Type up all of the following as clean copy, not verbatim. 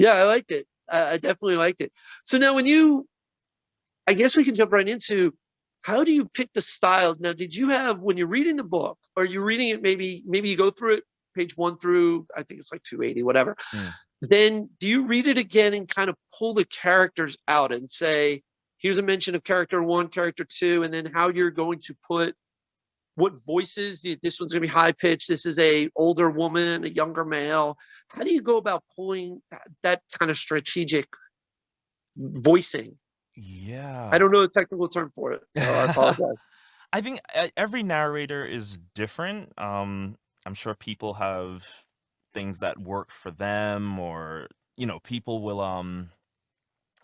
Yeah, I liked it. I definitely liked it. So now I guess we can jump right into how do you pick the styles? Now, did you have, when you're reading the book, or you're reading it, maybe you go through it, page 1 through, I think it's like 280, whatever. Mm. Then do you read it again and kind of pull the characters out and say, here's a mention of character 1, character 2, and then how you're going to put what voices, this one's going to be high pitched, this is a older woman, a younger male. How do you go about pulling that kind of strategic voicing? I Yeah. don't know the technical term for it, so I apologize. I think every narrator is different. I'm sure people have things that work for them, or people will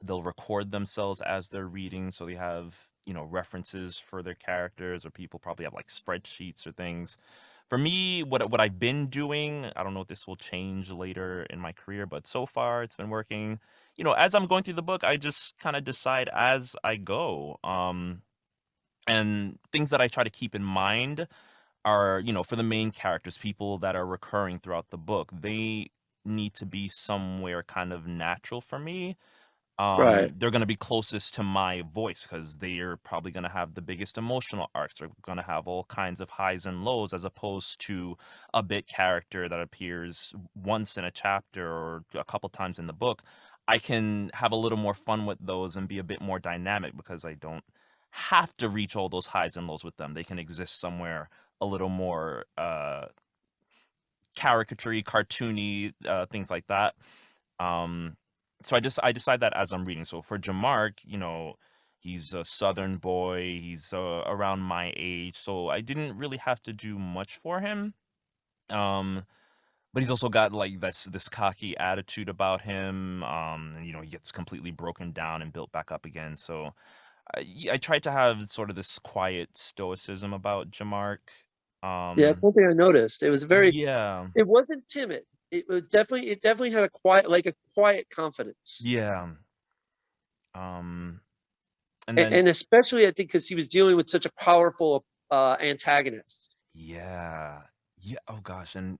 they'll record themselves as they're reading, so they have references for their characters, or people probably have like spreadsheets or things. For me, what I've been doing, I don't know if this will change later in my career, but so far it's been working. As I'm going through the book, I just kind of decide as I go. And things that I try to keep in mind are, for the main characters, people that are recurring throughout the book, they need to be somewhere kind of natural for me. Right. They're going to be closest to my voice because they're probably going to have the biggest emotional arcs. They're going to have all kinds of highs and lows, as opposed to a bit character that appears once in a chapter or a couple times in the book. I can have a little more fun with those and be a bit more dynamic because I don't have to reach all those highs and lows with them. They can exist somewhere a little more caricature cartoony, things like that. Um, so I decide that as I'm reading. So for JaMark, he's a Southern boy. He's around my age, so I didn't really have to do much for him. Um, but he's also got like this cocky attitude about him. And, he gets completely broken down and built back up again. So I tried to have sort of this quiet stoicism about JaMark. Yeah, that's Um, one thing I noticed. It was yeah, it wasn't timid. It definitely had a quiet confidence. yeah. Um, and then And especially I think because he was dealing with such a powerful antagonist. yeah, yeah. Oh gosh, and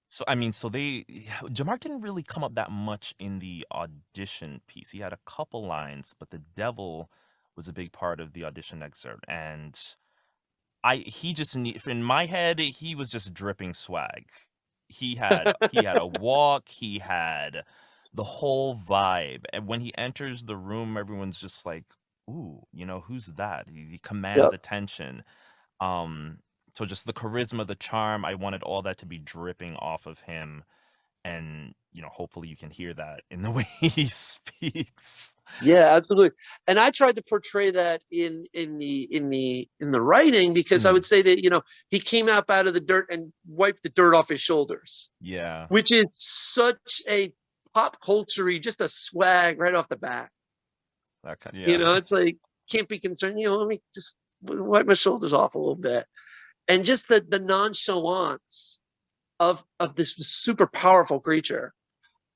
so I mean, so they JaMark didn't really come up that much in the audition piece. He had a couple lines, but the devil was a big part of the audition excerpt, and he just need in my head he was just dripping swag. He had a walk, he had the whole vibe, and when he enters the room, everyone's just like, "Ooh, who's that?" He commands Yep. attention. Um, so just the charisma, the charm, I wanted all that to be dripping off of him, and hopefully you can hear that in the way he speaks. Yeah, absolutely. And I tried to portray that in the writing because I Mm, would say that, he came up out of the dirt and wiped the dirt off his shoulders, yeah, which is such a pop culture, just a swag right off the bat. yeah. It's like can't be concerned, let me just wipe my shoulders off a little bit. And just the nonchalance of this super powerful creature.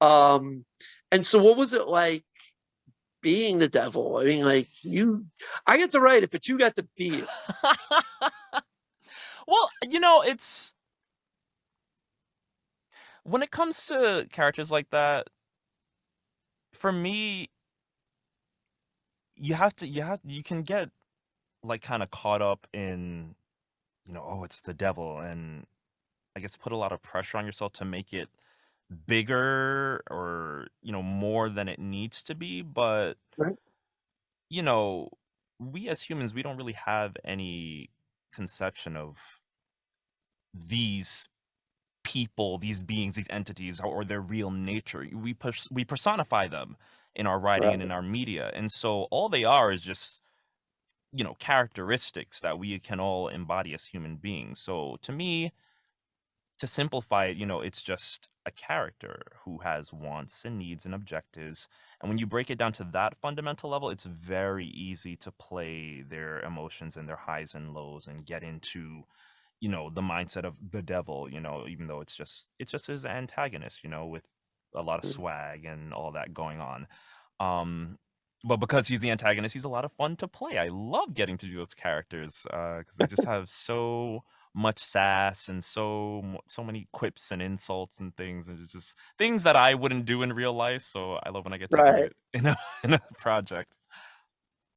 Um and so what was it like being the devil? I mean, like I get to write it, but you got to be it. Well, it's when it comes to characters like that, for me, you can get like kind of caught up in, oh, it's the devil, and I guess put a lot of pressure on yourself to make it bigger or, more than it needs to be. But, Right. you know, we as humans, we don't really have any conception of these people, these beings, these entities, or their real nature. We personify them in our writing and Right. in our media, and so all they are is just characteristics that we can all embody as human beings. So to me, to simplify it, it's just a character who has wants and needs and objectives. And when you break it down to that fundamental level, it's very easy to play their emotions and their highs and lows and get into, the mindset of the devil, even though it's just his antagonist, with a lot of swag and all that going on. Um, but because he's the antagonist, he's a lot of fun to play. I love getting to do those characters because they just have so much sass and so many quips and insults and things, and it's just things that I wouldn't do in real life. So I love when I get to do Right. it in a in a project.